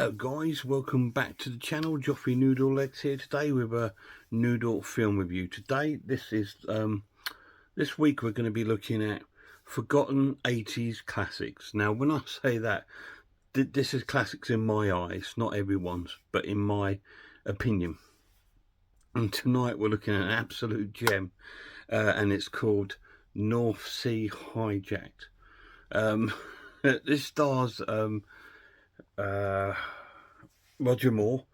Hello guys, welcome back to the channel. Joffrey Noodle Legs here today with a noodle film review. Today, this week we're going to be looking at forgotten 80s classics. Now, when I say that, this is classics in my eyes, not everyone's, but in my opinion. And tonight we're looking at an absolute gem, and it's called North Sea Hijacked. This stars Roger Moore,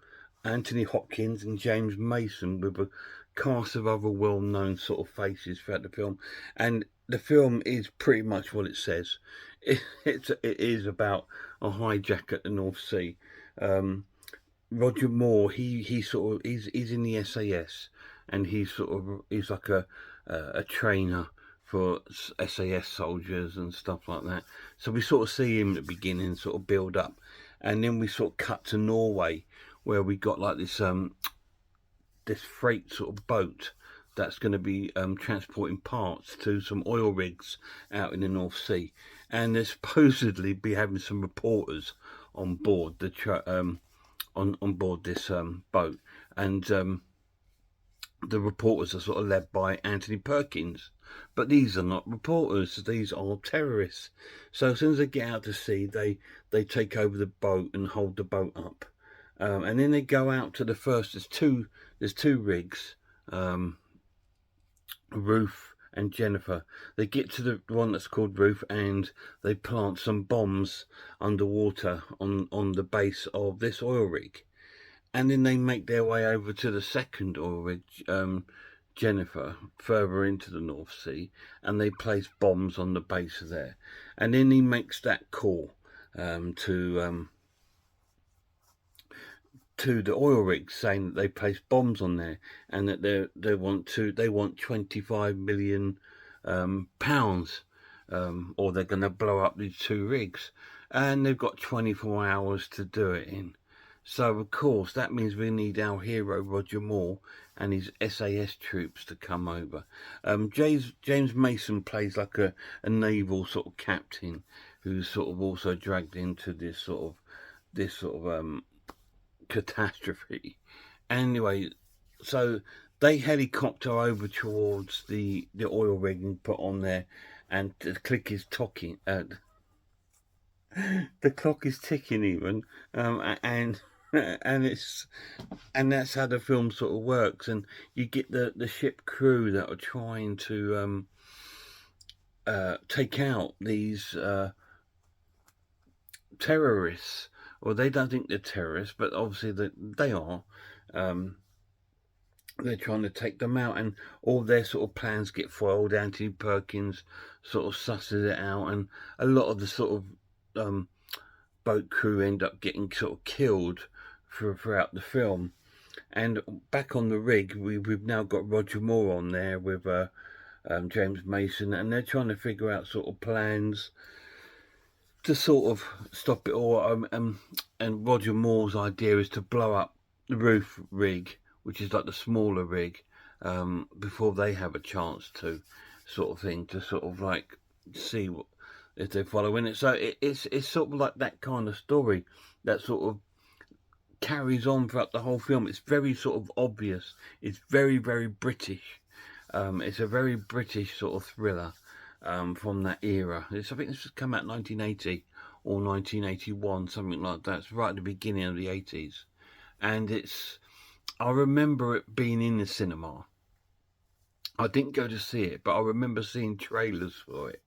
Anthony Hopkins and James Mason, with a cast of other well-known sort of faces throughout the film. And the film is pretty much what it says. It is about a hijack at the North Sea. Roger Moore, he's in the SAS, and he's like a trainer for SAS soldiers and stuff like that. So we sort of see him at the beginning sort of build up, and then we sort of cut to Norway, where we got like this this freight sort of boat that's going to be transporting parts to some oil rigs out in the North Sea, and they're supposedly be having some reporters on board the on board this boat, and the reporters are sort of led by Anthony Perkins. But these are not reporters, these are terrorists. So as soon as they get out to sea, they take over the boat and hold the boat up. And then they go out to the first, there's two rigs, Ruth and Jennifer. They get to the one that's called Ruth, and they plant some bombs underwater on the base of this oil rig. And then they make their way over to the second oil rig, Jennifer, further into the North Sea, and they place bombs on the base of there. And then he makes that call to the oil rigs, saying that they place bombs on there, and that they want 25 million pounds, or they're going to blow up these two rigs, and they've got 24 hours to do it in. So, of course, that means we need our hero, Roger Moore, and his SAS troops to come over. James Mason plays like a naval sort of captain, who's sort of also dragged into this sort of catastrophe. Anyway, so they helicopter over towards the oil rig and put on there, and the clock is ticking. The clock is ticking even, and that's how the film sort of works. And you get the ship crew that are trying to take out these terrorists. Well, they don't think they're terrorists, but obviously they are. They're trying to take them out, and all their sort of plans get foiled. Anthony Perkins sort of susses it out, and a lot of the sort of boat crew end up getting sort of killed throughout the film. And back on the rig, we've now got Roger Moore on there with James Mason, and they're trying to figure out sort of plans to sort of stop it all. And Roger Moore's idea is to blow up the Ruth rig, which is like the smaller rig, before they have a chance to, sort of thing, to sort of like see what if they're following it. So it's sort of like that kind of story that sort of carries on throughout the whole film. It's very sort of obvious. It's very, very British. It's a very British sort of thriller from that era. I think this has come out 1980 or 1981, something like that. It's right at the beginning of the 80s. And I remember it being in the cinema. I didn't go to see it, but I remember seeing trailers for it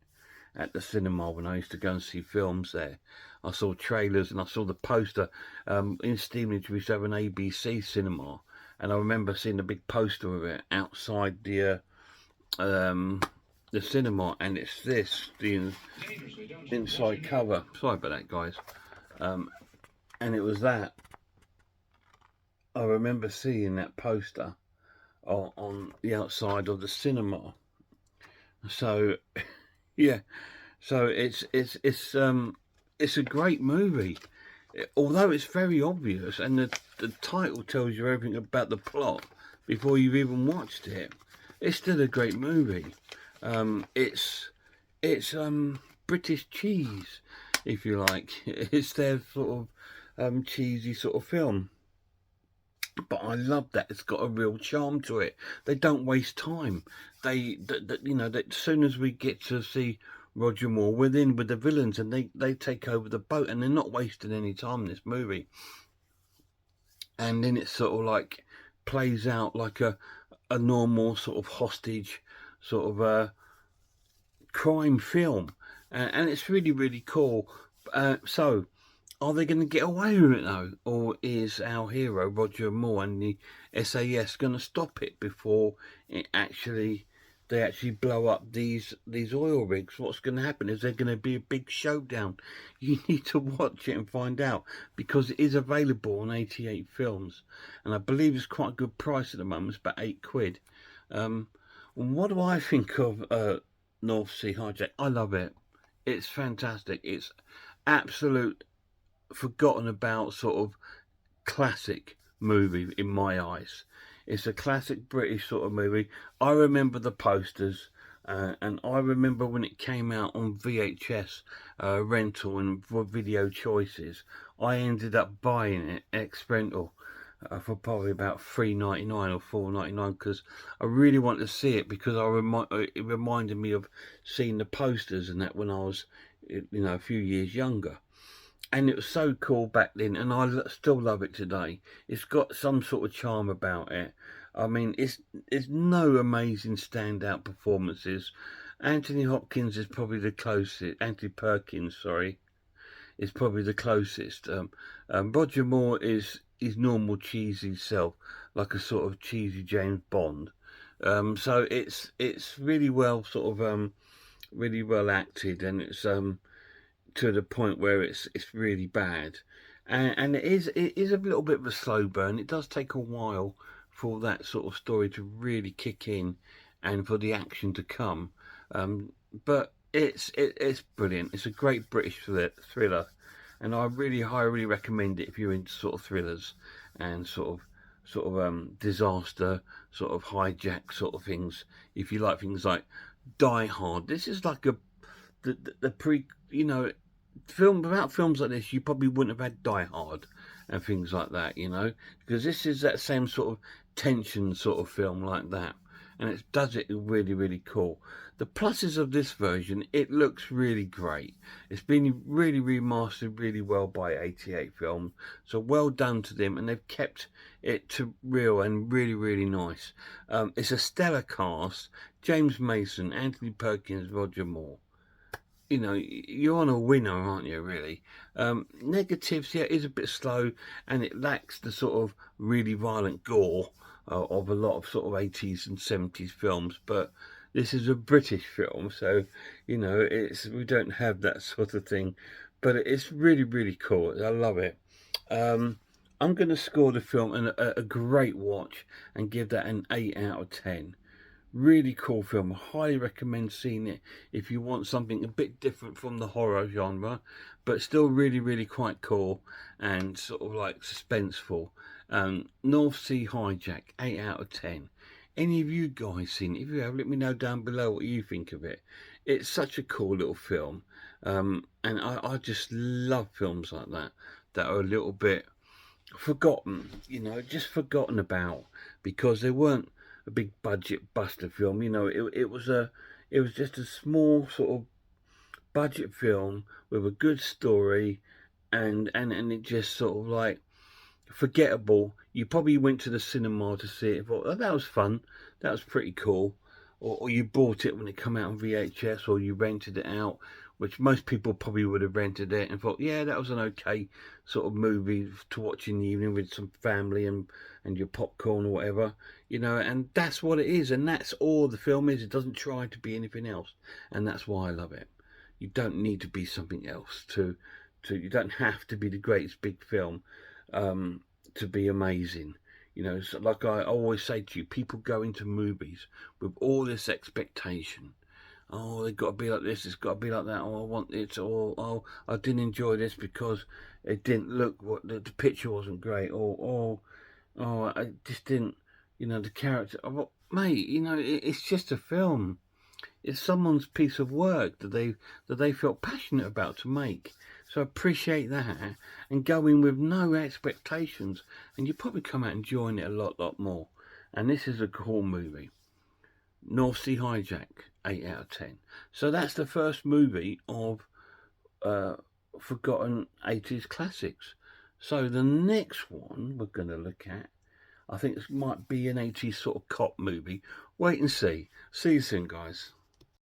at the cinema when I used to go and see films there. I saw trailers and I saw the poster. In Stevenage we used to have an ABC cinema, and I remember seeing a big poster of it outside the cinema, and it's the inside cover. Sorry about that, guys. And it was that. I remember seeing that poster on the outside of the cinema. So yeah, so it's a great movie, although it's very obvious, and the title tells you everything about the plot before you've even watched it. It's still a great movie. It's British cheese, if you like. It's their sort cheesy sort of film. But I love that it's got a real charm to it. They don't waste time. You know, that as soon as we get to see Roger Moore, we're in with the villains, and they take over the boat, and they're not wasting any time in this movie. And then it sort of like plays out like a normal sort of hostage sort of crime film, and it's really cool. So are they going to get away with it though, or is our hero Roger Moore and the SAS going to stop it before they actually blow up these oil rigs? What's going to happen? Is there going to be a big showdown? You need to watch it and find out, because it is available on 88 Films, and I believe it's quite a good price at the moment. It's about £8. What do I think of North Sea Hijack? I love it. It's fantastic. It's absolute forgotten about sort of classic movie in my eyes. It's a classic British sort of movie. I remember the posters, and I remember when it came out on VHS rental and for video choices. I ended up buying it ex rental for probably about £3.99 or £4.99, because I really wanted to see it, because it reminded me of seeing the posters and that when I was, you know, a few years younger. And it was so cool back then, and I still love it today. It's got some sort of charm about it. I mean, it's no amazing standout performances. Anthony Hopkins is probably the closest. Anthony Perkins, sorry, is probably the closest. Roger Moore is his normal cheesy self, like a sort of cheesy James Bond. So it's really well sort of really well acted, and it's to the point where it's really bad, and it is a little bit of a slow burn. It does take a while for that sort of story to really kick in, and for the action to come. But it's brilliant. It's a great British thriller, and I really highly recommend it if you're into sort of thrillers and sort of disaster, sort of hijack sort of things. If you like things like Die Hard, this is like the pre, you know, without films like this, you probably wouldn't have had Die Hard and things like that, you know, because this is that same sort of tension sort of film like that, and it does it really cool. The pluses of this version: it looks really great. It's been really remastered really well by 88 Films, so well done to them, and they've kept it to real and really nice. It's a stellar cast: James Mason, Anthony Perkins, Roger Moore. You know, you're on a winner, aren't you, really? Negatives, yeah, it is a bit slow, and it lacks the sort of really violent gore of a lot of sort of 80s and 70s films, but this is a British film, so, you know, we don't have that sort of thing, but it's really cool. I love it. I'm going to score the film a great watch and give that an 8 out of 10. Really cool film. I highly recommend seeing it if you want something a bit different from the horror genre, but still really quite cool and sort of like suspenseful. North Sea Hijack, 8 out of 10. Any of you guys seen it? If you have, let me know down below what you think of it. It's such a cool little film, and I just love films like that are a little bit forgotten, you know, just forgotten about, because they weren't a big budget buster film. You know, it was just a small sort of budget film with a good story, and it just sort of like forgettable. You probably went to the cinema to see it, thought, oh, that was fun, that was pretty cool, or you bought it when it came out on VHS, or you rented it out, which most people probably would have rented it and thought, yeah, that was an okay sort of movie to watch in the evening with some family and your popcorn or whatever, you know. And that's what it is, and that's all the film is. It doesn't try to be anything else, and that's why I love it. You don't need to be something else you don't have to be the greatest big film to be amazing. You know, so like I always say to you, people go into movies with all this expectation. Oh, they've got to be like this, it's got to be like that, oh, I want it, or oh, I didn't enjoy this because it didn't look, the picture wasn't great, or oh, I just didn't, you know, the character. Oh, mate, you know, it's just a film. It's someone's piece of work that they felt passionate about to make. So appreciate that and go in with no expectations, and you probably come out enjoying it a lot more. And this is a cool movie. North Sea Hijack, 8 out of 10. So that's the first movie of forgotten 80s classics. So the next one we're going to look at, I think this might be an 80s sort of cop movie. Wait and see. See you soon, guys.